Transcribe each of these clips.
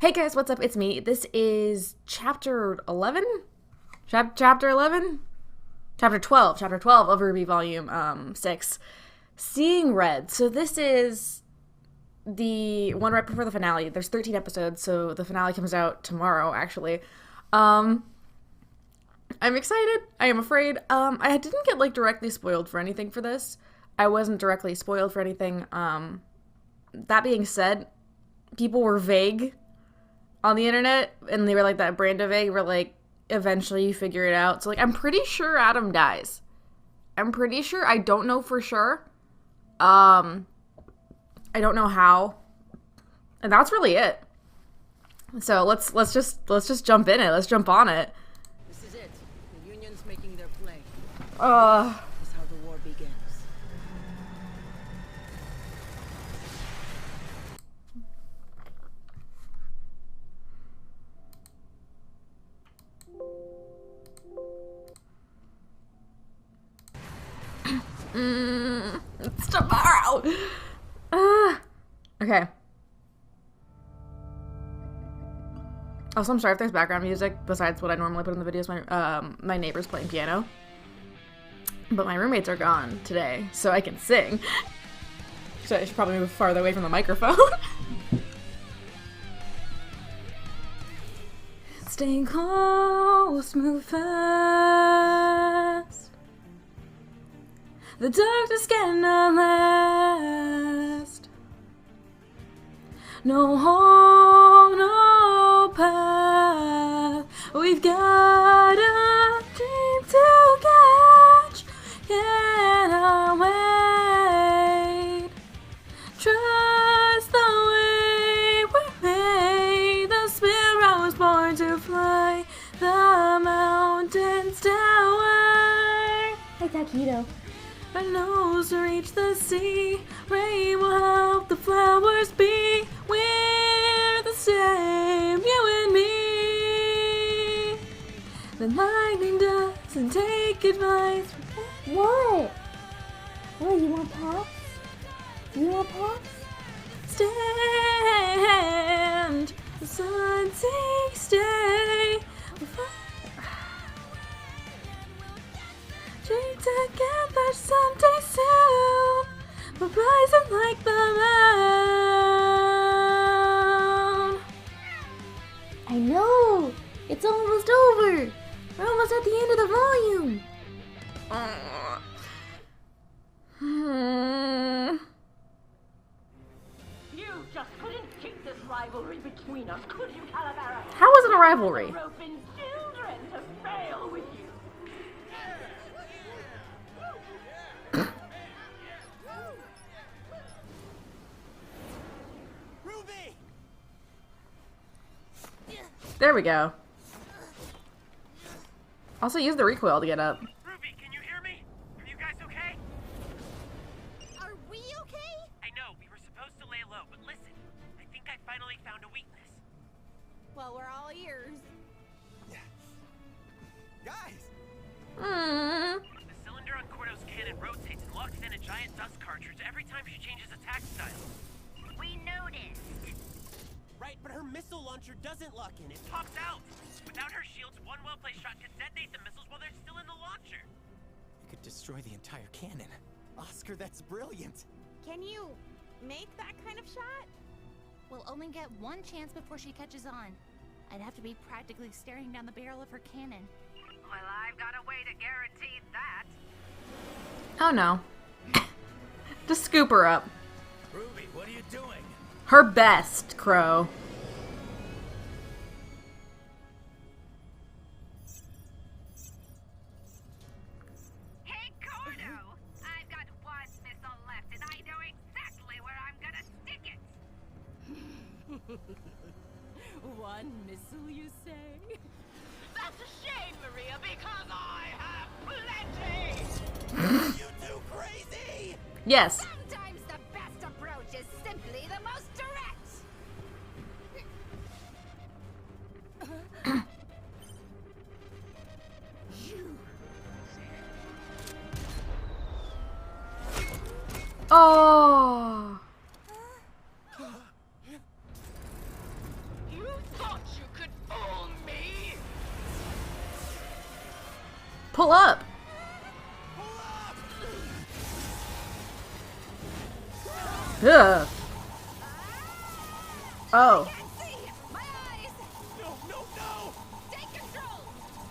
Hey guys, what's up? It's me. This is chapter 11? Chapter 11? Chapter 12. Chapter 12 of RWBY Volume 6. Seeing Red. So this is the one right before the finale. There's 13 episodes, so the finale comes out tomorrow, actually. I'm excited. I am afraid. I didn't get, directly spoiled for anything for this. I wasn't directly spoiled for anything. That being said, people were vague on the internet, and they were like that brand of vague where eventually you figure it out. So I'm pretty sure Adam dies. I'm pretty sure. I don't know for sure. I don't know how. And that's really it. So let's just jump in it. Let's jump on it. This is it. The Union's making their play. This is how the war begins. It's tomorrow. Okay. Also, I'm sorry if there's background music besides what I normally put in the videos. My neighbor's playing piano, but my roommates are gone today, so I can sing. So I should probably move farther away from the microphone. Staying close, move fast. The darkness cannot last. No home, no path. We've got a dream to catch. Cannot wait. Trust the way we're made. The spirit was born to fly the mountains tower. Hey, Taquito. Our nose to reach the sea. Rain will help the flowers be. We're the same, you and me. The lightning doesn't take advice. What? What, you want pops? You want pops? Stand. The sun sinks, stay. Dream together someday soon. We're rising like the moon. I know. It's almost over. We're almost at the end of the volume. You just couldn't keep this rivalry between us, could you, Calavera? How is it a rivalry? Roping children to fail with you. RWBY! There we go. Also use the recoil to get up. RWBY, can you hear me? Are you guys okay? Are we okay? I know, we were supposed to lay low, but listen. I think I finally found a weakness. Well, we're all ears. Yeah. Guys! Mm. The cylinder on Cordo's cannon rotates and locks in a giant dust cartridge every time she changes attack style. We noticed. Right, but her missile launcher doesn't lock in. It pops out. Without her shields, one well-placed shot could detonate the missiles while they're still in the launcher. You could destroy the entire cannon. Oscar, that's brilliant. Can you make that kind of shot? We'll only get one chance before she catches on. I'd have to be practically staring down the barrel of her cannon. Well, I've got a way to guarantee that. Oh no. Just scoop her up. RWBY, what are you doing? Her best, Crow. Hey, Cordo! I've got one missile left, and I know exactly where I'm gonna stick it. One missile, you say? That's a shame, Maria, because I have plenty! You too crazy! Yes. Sometimes the best approach is simply the most direct. Oh. You Pull up. Ugh. Oh. My eyes! No, no, no! Take control!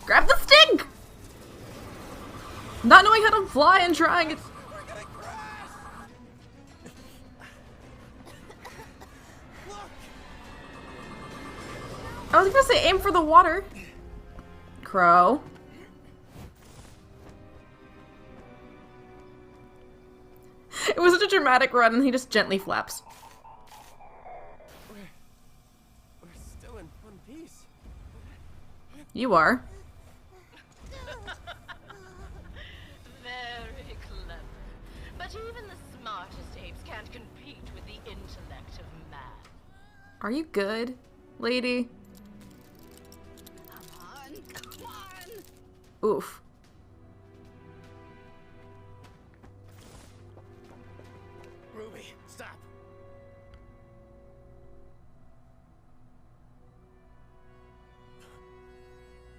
Grab the stick! Not knowing how to fly and trying it. We're gonna crash! Look! I was gonna say aim for the water. Crow. It was such a dramatic run and he just gently flaps. We're still in one piece. You are. Very clever. But even the smartest apes can't compete with the intellect of man. Are you good, lady? Come on! Oof. Ruby, stop!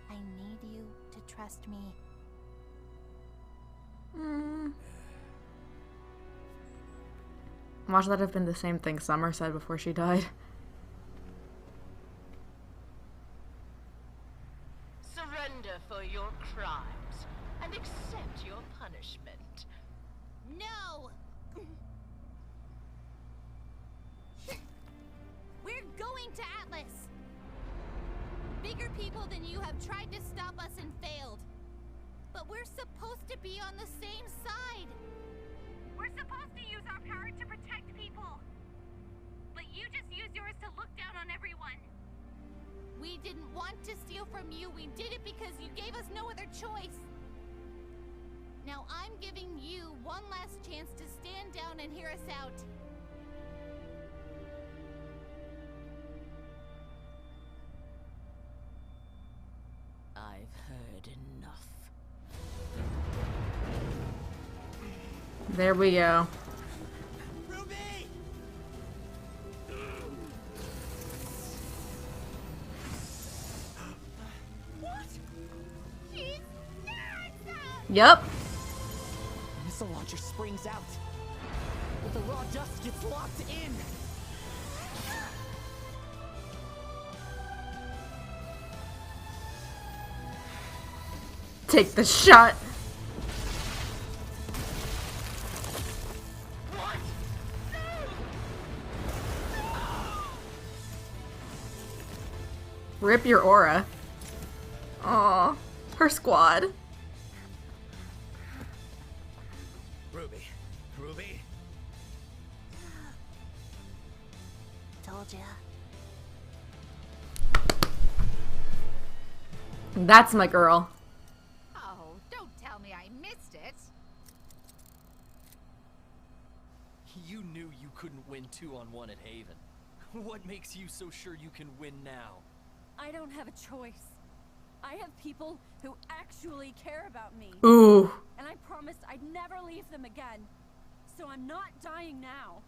I need you to trust me. Watch that have been the same thing Summer said before she died. Surrender for your crimes and accept your punishment. No! We're going to Atlas! Bigger people than you have tried to stop us and failed. But we're supposed to be on the same side. We're supposed to use our power to protect people. But you just use yours to look down on everyone. We didn't want to steal from you. We did it because you gave us no other choice. Now I'm giving you one last chance to stand down and hear us out. I've heard enough. There we go. Ruby! She's nuts! Yep. The missile launcher springs out, but the raw dust gets locked in. Take the shot. Rip your aura. Aw, her squad. Ruby. Ruby? Told ya. That's my girl. Oh, don't tell me I missed it. You knew you couldn't win 2-on-1 at Haven. What makes you so sure you can win now? I don't have a choice. I have people who actually care about me. Ooh. And I promised I'd never leave them again. So I'm not dying now.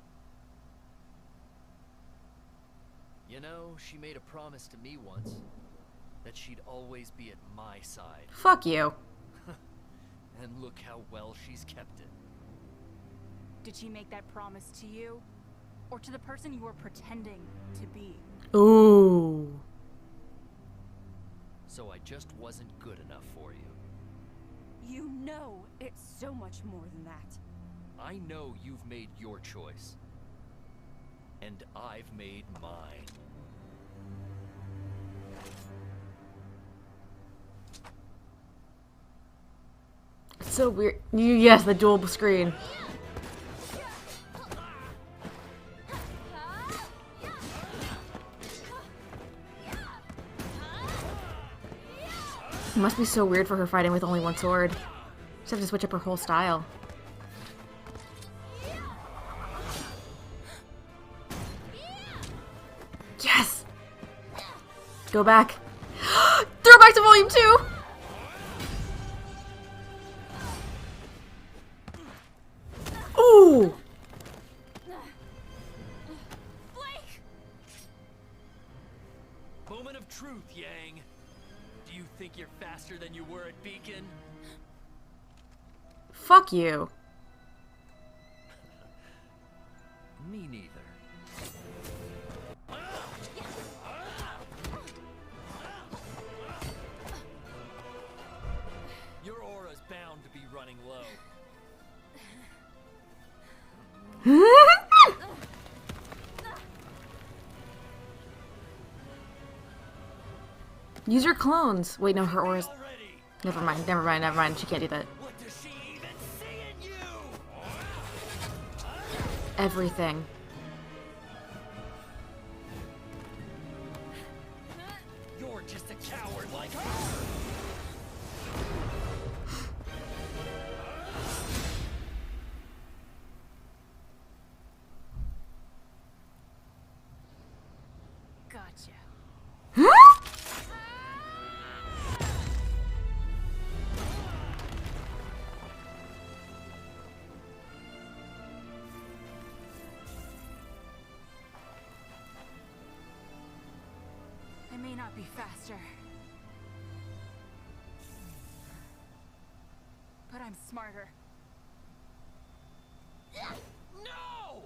You know, she made a promise to me once. That she'd always be at my side. Fuck you. And look how well she's kept it. Did she make that promise to you? Or to the person you were pretending to be? Ooh. So I just wasn't good enough for you. You know it's so much more than that. I know you've made your choice. And I've made mine. It's so weird. Yes, the dual screen. It must be so weird for her fighting with only one sword. Just have to switch up her whole style. Yes! Go back. Throw back to volume 2! Ooh! Moment of truth, Yang. Do you think you're faster than you were at Beacon? Fuck you. Me neither. Your aura's bound to be running low. Use your clones. Wait, no, her aura's... Already. Never mind, never mind, never mind. She can't do that. What does she even see in you? Everything. You're just a coward like her. Gotcha. I may not be faster, but I'm smarter. No!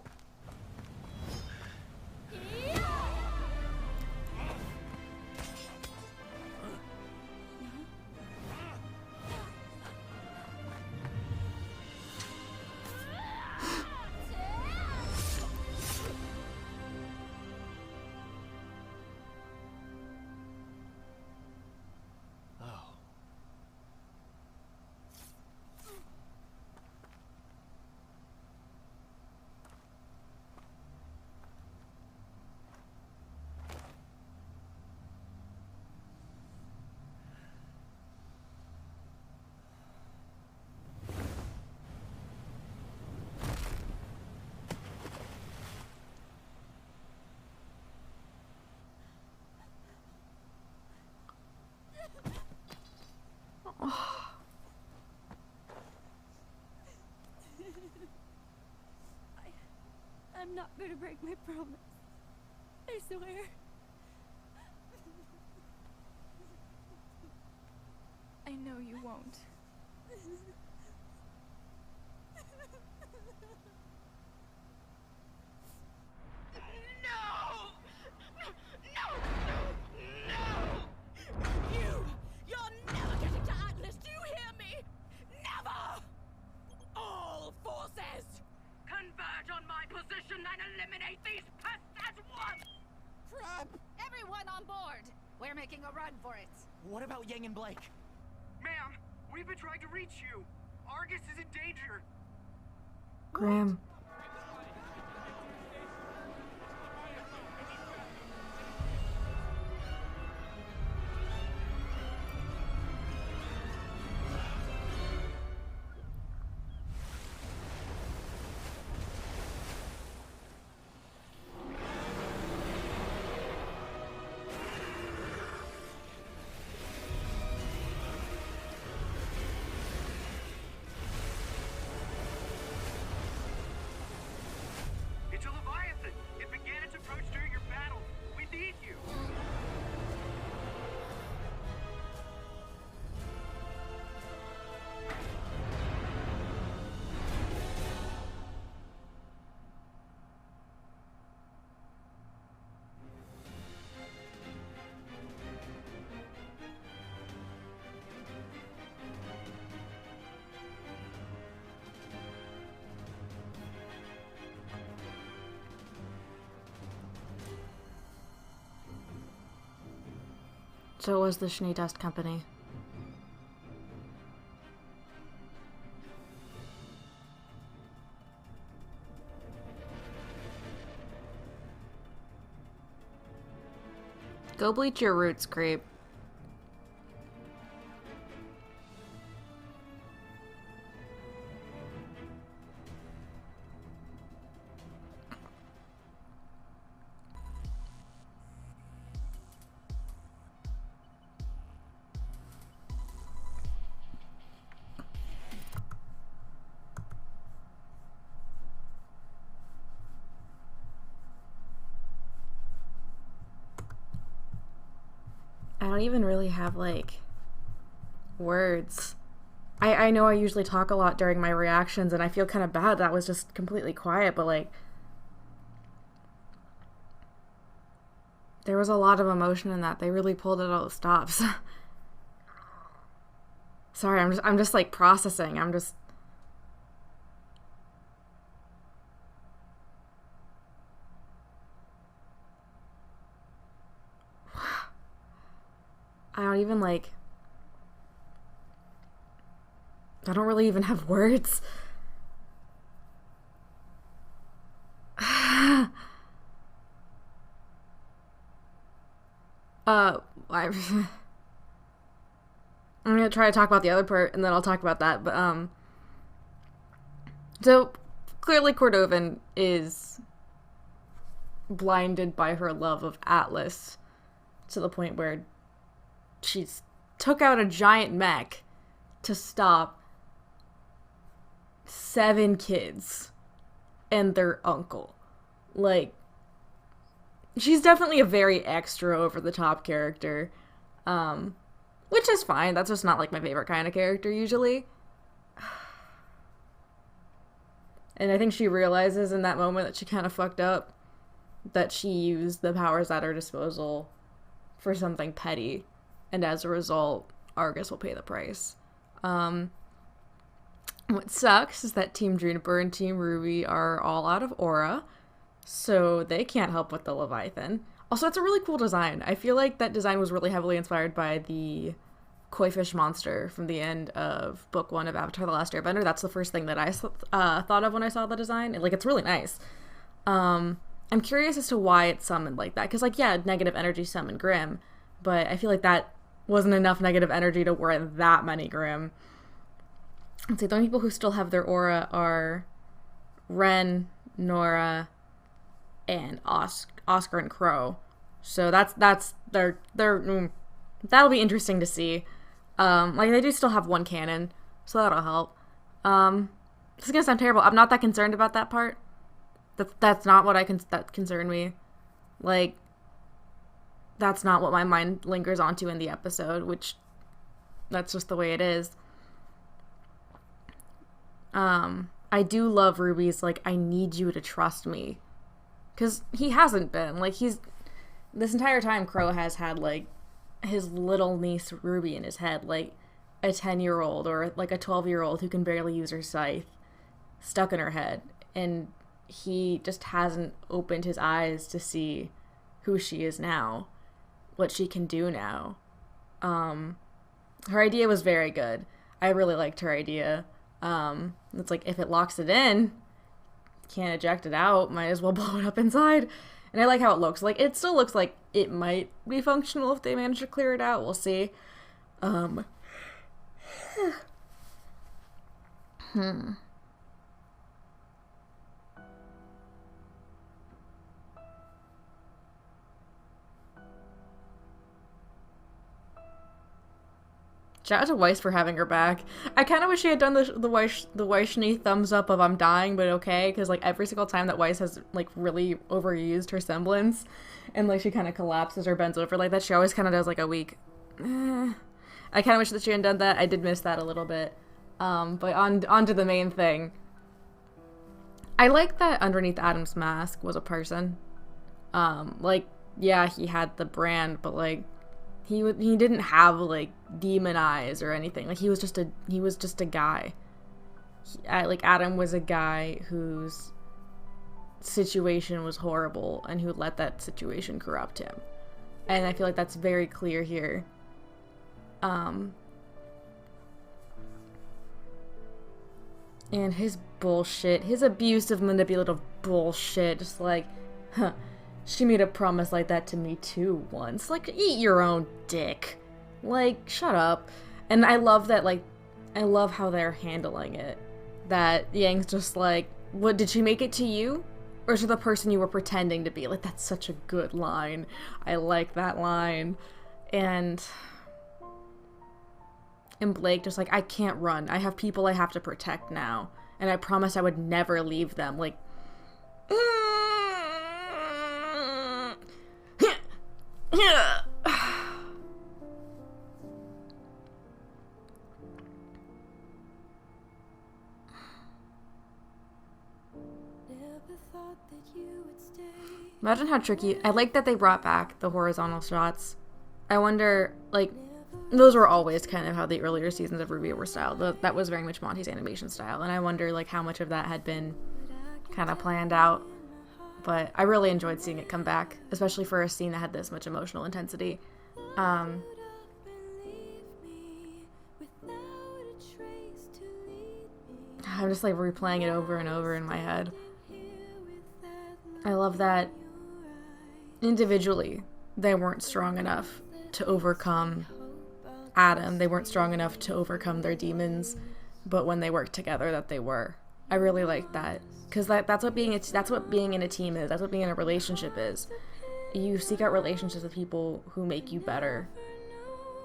Oh. I'm not gonna break my promise. I swear. I know you won't. You're never getting to Atlas, do you hear me? Never! All forces! Converge on my position and eliminate these pests at once! Crap! Everyone on board! We're making a run for it. What about Yang and Blake? Ma'am, we've been trying to reach you. Argus is in danger. Graham. It's a Leviathan. It began its approach during your battle. We need you. So it was the Schnee Dust Company. Go bleach your roots, creep. I don't even really have, like, words I know I usually talk a lot during my reactions, and I feel kind of bad that was just completely quiet, but like, there was a lot of emotion in that. They really pulled it all the stops. Sorry, I'm just like processing. I don't even like, I don't really even have words. I'm gonna try to talk about the other part, and then I'll talk about that. But so clearly Cordovan is blinded by her love of Atlas to the point where she's took out a giant mech to stop 7 kids and their uncle. Like, she's definitely a very extra over-the-top character, which is fine. That's just not, like, my favorite kind of character, usually. And I think she realizes in that moment that she kind of fucked up, that she used the powers at her disposal for something petty, and as a result, Argus will pay the price. What sucks is that Team Juniper and Team RWBY are all out of aura, so they can't help with the Leviathan. Also, it's a really cool design. I feel like that design was really heavily inspired by the koi fish monster from the end of Book 1 of Avatar: The Last Airbender. That's the first thing that I thought of when I saw the design. Like, it's really nice. I'm curious as to why it's summoned like that, because, like, yeah, negative energy summoned Grimm, but I feel like that wasn't enough negative energy to warrant that many Grimm. Let's see, the only people who still have their aura are Ren, Nora, and Oscar and Crow. So that's that'll be interesting to see. Like, they do still have one cannon, so that'll help. This is gonna sound terrible. I'm not that concerned about that part. That's not what that concerned me. Like, that's not what my mind lingers onto in the episode, which that's just the way it is. I do love Ruby's, like, I need you to trust me. Because he hasn't been. Like, this entire time Crow has had, like, his little niece Ruby in his head. Like, a 10-year-old or, like, a 12-year-old who can barely use her scythe stuck in her head. And he just hasn't opened his eyes to see who she is now. What she can do now. Her idea was very good. I really liked her idea. It's like, if it locks it in, can't eject it out, might as well blow it up inside. And I like how it looks. Like, it still looks like it might be functional if they manage to clear it out. We'll see. Shout out to Weiss for having her back. I kind of wish she had done the Weishni thumbs up of I'm dying but okay, because, like, every single time that Weiss has, like, really overused her semblance and, like, she kind of collapses or bends over like that, she always kind of does, like, a weak I kind of wish that she hadn't done that. I did miss that a little bit. But on to the main thing. I like that underneath Adam's mask was a person. Like, yeah, he had the brand, but, like, he didn't have, like, demon eyes or anything. Like, he was just a guy. Like, Adam was a guy whose situation was horrible and who let that situation corrupt him. And I feel like that's very clear here. And his bullshit, his abusive, manipulative bullshit, just like, huh, she made a promise like that to me too once. Like, eat your own dick. Like, shut up. And I love that, like, I love how they're handling it. That Yang's just like, what, did she make it to you? Or to the person you were pretending to be? Like, that's such a good line. I like that line. And Blake just like, I can't run. I have people I have to protect now. And I promised I would never leave them. Like, Imagine how tricky. I like that they brought back the horizontal shots. I wonder, like, those were always kind of how the earlier seasons of RWBY were styled. That was very much Monty's animation style, and I wonder, like, how much of that had been kind of planned out. But I really enjoyed seeing it come back, especially for a scene that had this much emotional intensity. I'm just, like, replaying it over and over in my head. I love that individually they weren't strong enough to overcome Adam. They weren't strong enough to overcome their demons, but when they worked together, that they were. I really like that, because that's what being in a team is. That's what being in a relationship is. You seek out relationships with people who make you better.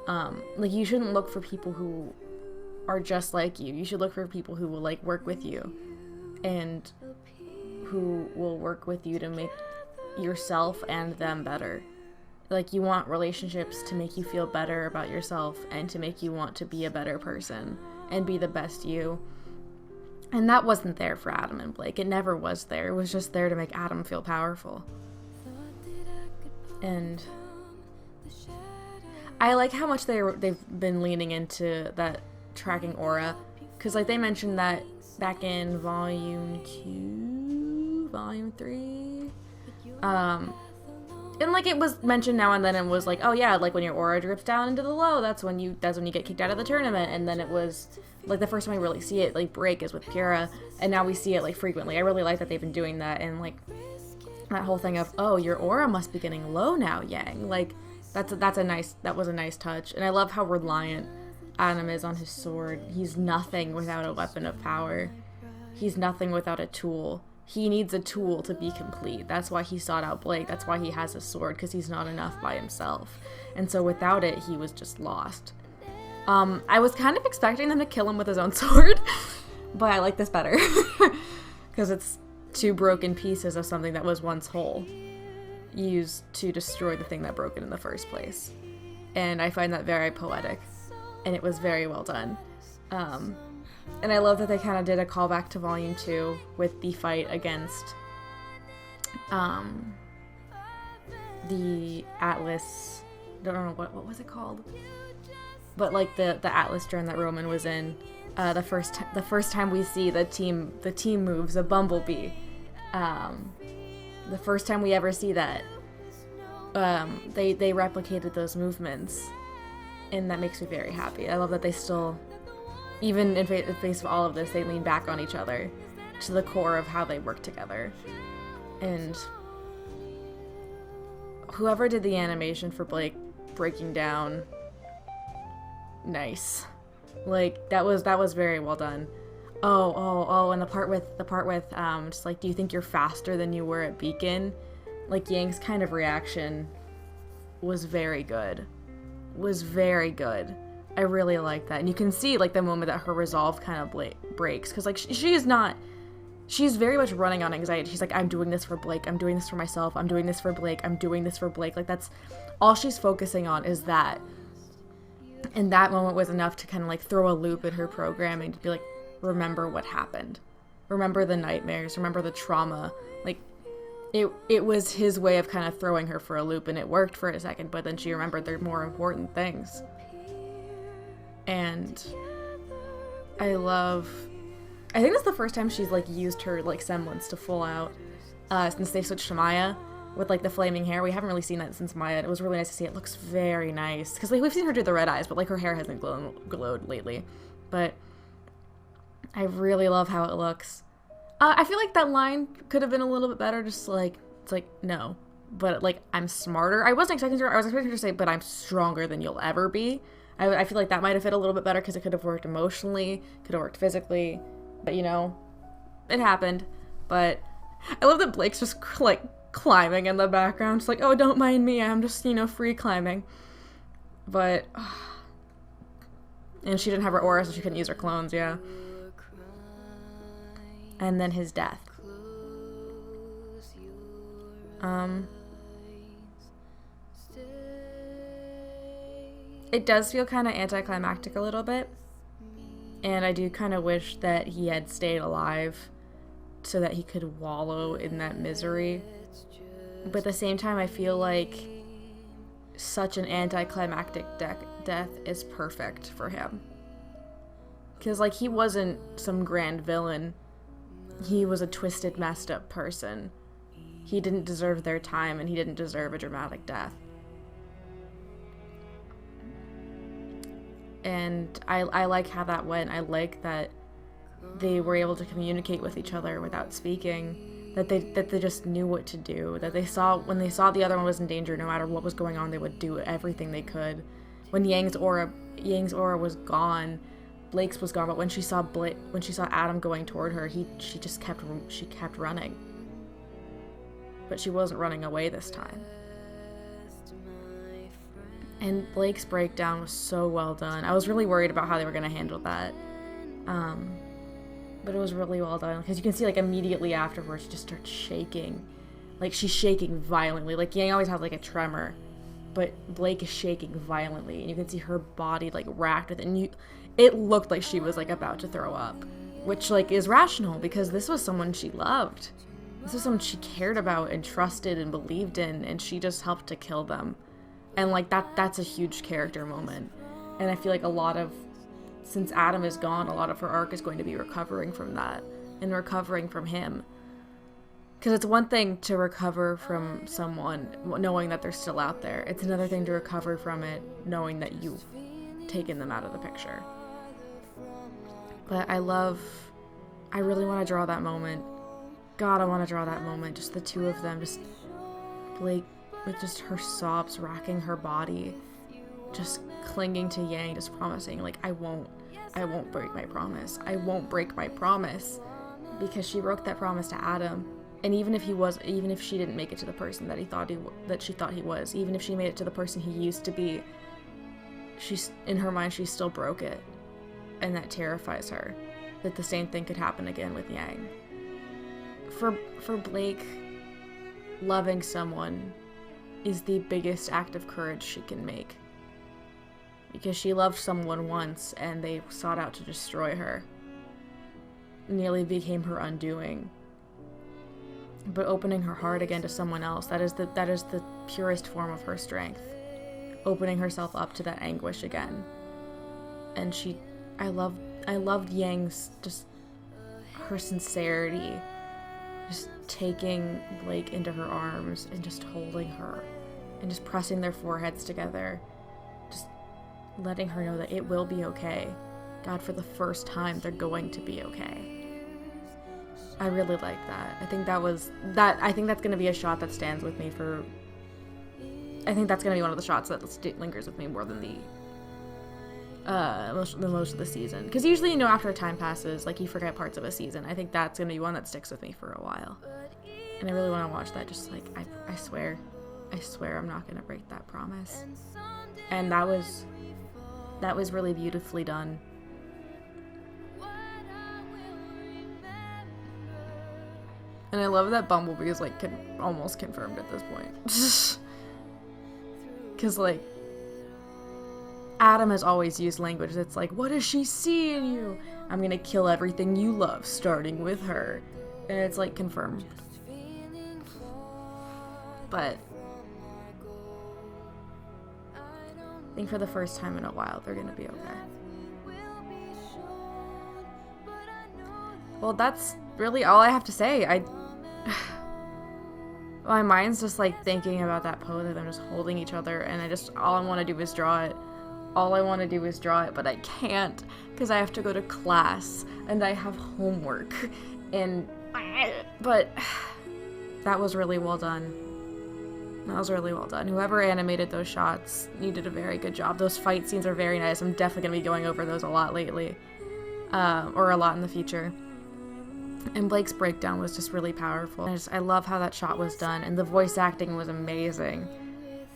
Like, you shouldn't look for people who are just like you. You should look for people who will, like, work with you, and who will work with you to make yourself and them better. Like, you want relationships to make you feel better about yourself and to make you want to be a better person and be the best you. And that wasn't there for Adam and Blake. It never was there. It was just there to make Adam feel powerful. And I like how much they've been leaning into that tracking aura, because, like, they mentioned that back in volume 2, volume 3, and, like, it was mentioned now and then, and was like, oh yeah, like, when your aura drips down into the low, that's when you get kicked out of the tournament. And then it was, like, the first time we really see it, like, break is with Pyrrha, and now we see it, like, frequently. I really like that they've been doing that, and, like, that whole thing of, oh, your aura must be getting low now, Yang. Like, that was a nice touch. And I love how reliant Adam is on his sword. He's nothing without a weapon of power. He's nothing without a tool. He needs a tool to be complete. That's why he sought out Blake. That's why he has a sword, because he's not enough by himself. And so without it, he was just lost. I was kind of expecting them to kill him with his own sword, but I like this better, because it's 2 broken pieces of something that was once whole, used to destroy the thing that broke it in the first place. And I find that very poetic, and it was very well done. And I love that they kind of did a callback to Volume 2 with the fight against the Atlas. I don't know what was it called, but, like, the Atlas drone that Roman was in. The first time we see the team moves a bumblebee. The first time we ever see that, they replicated those movements, and that makes me very happy. I love that they still, even in the face of all of this, they lean back on each other to the core of how they work together. And whoever did the animation for Blake breaking down, nice. Like, that was very well done. Oh, and the part with just like, do you think you're faster than you were at Beacon? Like, Yang's kind of reaction was very good. I really like that. And you can see, like, the moment that her resolve kind of breaks, because, like, she's very much running on anxiety. She's like, I'm doing this for Blake, I'm doing this for myself, I'm doing this for Blake, I'm doing this for Blake. Like, that's all she's focusing on, is that. And that moment was enough to kind of, like, throw a loop in her programming to be like, remember what happened. Remember the nightmares, remember the trauma. Like, it was his way of kind of throwing her for a loop, and it worked for a second, but then she remembered there are more important things. And I think that's the first time she's, like, used her, like, semblance to full out, since they switched to Maya with, like, the flaming hair. We haven't really seen that since Maya, and it was really nice to see. It looks very nice, because, like, we've seen her do the red eyes, but, like, her hair hasn't glowed lately. But I really love how it looks. I feel like that line could have been a little bit better, just, like, it's like, no, but, like, I'm smarter. I was expecting her to say, but I'm stronger than you'll ever be. I feel like that might have fit a little bit better, because it could have worked emotionally, could have worked physically, but, you know, it happened. But I love that Blake's just, like, climbing in the background. It's like, oh, don't mind me, I'm just, you know, free climbing. But, and she didn't have her aura, so she couldn't use her clones, yeah. And then his death. It does feel kind of anticlimactic a little bit, and I do kind of wish that he had stayed alive so that he could wallow in that misery But at the same time, I feel like such an anticlimactic death is perfect for him. Because, like, he wasn't some grand villain. He was a twisted, messed up person. He didn't deserve their time, and he didn't deserve a dramatic death. And I like how that went. I like that they were able to communicate with each other without speaking, that they just knew what to do, that when they saw the other one was in danger, no matter what was going on, they would do everything they could. When Yang's aura was gone, Blake's was gone, but when she saw Adam going toward her, she kept running. But she wasn't running away this time. And Blake's breakdown was so well done. I was really worried about how they were going to handle that. But it was really well done. Because you can see, like, immediately afterwards, she just starts shaking. Like, she's shaking violently. Like, Yang always has, like, a tremor. But Blake is shaking violently. And you can see her body, like, racked with it. And it looked like she was, like, about to throw up. Which, like, is rational. Because this was someone she loved. This was someone she cared about and trusted and believed in. And she just helped to kill them. And, like, that's a huge character moment. And I feel like since Adam is gone, a lot of her arc is going to be recovering from that. And recovering from him. Because it's one thing to recover from someone knowing that they're still out there. It's another thing to recover from it knowing that you've taken them out of the picture. But I really want to draw that moment. God, I want to draw that moment. Just the two of them. Just Blake with just her sobs racking her body. Just clinging to Yang, just promising, like, I won't break my promise. I won't break my promise. Because she broke that promise to Adam. And even if she didn't make it to the person that she thought he was, even if she made it to the person he used to be, in her mind, she still broke it. And that terrifies her. That the same thing could happen again with Yang. For Blake, loving someone is the biggest act of courage she can make. Because she loved someone once and they sought out to destroy her. Nearly became her undoing. But opening her heart again to someone else, that is the purest form of her strength. Opening herself up to that anguish again. And I loved Yang's, just her sincerity. Just taking Blake into her arms and just holding her. And just pressing their foreheads together. Just letting her know that it will be okay. God, for the first time, they're going to be okay. I really like that. I think that's going to be a shot that stands with me for... I think that's going to be one of the shots that lingers with me more than the most of the season. Because usually, after a time passes, like, you forget parts of a season. I think that's going to be one that sticks with me for a while. And I really want to watch that, just like, I swear I'm not going to break that promise. And that was really beautifully done. And I love that Bumblebee is, like, almost confirmed at this point. Because, like, Adam has always used language that's like, what does she see in you? I'm gonna kill everything you love, starting with her. And it's, like, confirmed. But I think for the first time in a while, they're gonna be okay. Well, that's really all I have to say. My mind's just, like, thinking about that pose of them just holding each other, and all I want to do is draw it. All I want to do is draw it, but I can't, because I have to go to class, and I have homework, but that was really well done. That was really well done. Whoever animated those shots, you did a very good job. Those fight scenes are very nice. I'm definitely going to be going over those a lot lately, or a lot in the future. And Blake's breakdown was just really powerful. I love how that shot was done, and the voice acting was amazing.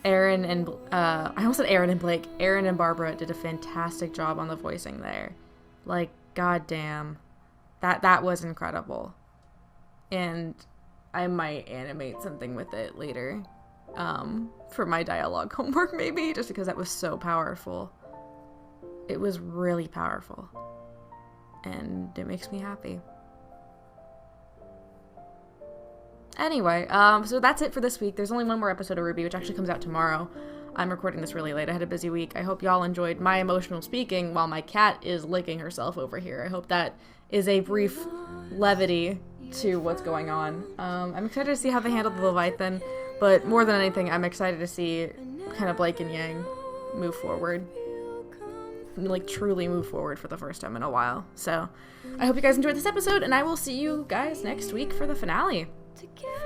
Arryn and Barbara did a fantastic job on the voicing there. Like, goddamn, that was incredible. And I might animate something with it later, for my dialogue homework maybe, just because that was so powerful. It was really powerful, and it makes me happy. Anyway, so that's it for this week. There's only one more episode of RWBY, which actually comes out tomorrow. I'm recording this really late. I had a busy week. I hope y'all enjoyed my emotional speaking while my cat is licking herself over here. I hope that is a brief levity to what's going on. I'm excited to see how they handle the Leviathan, but more than anything, I'm excited to see kind of Blake and Yang move forward. Like, truly move forward for the first time in a while. So, I hope you guys enjoyed this episode, and I will see you guys next week for the finale. Together.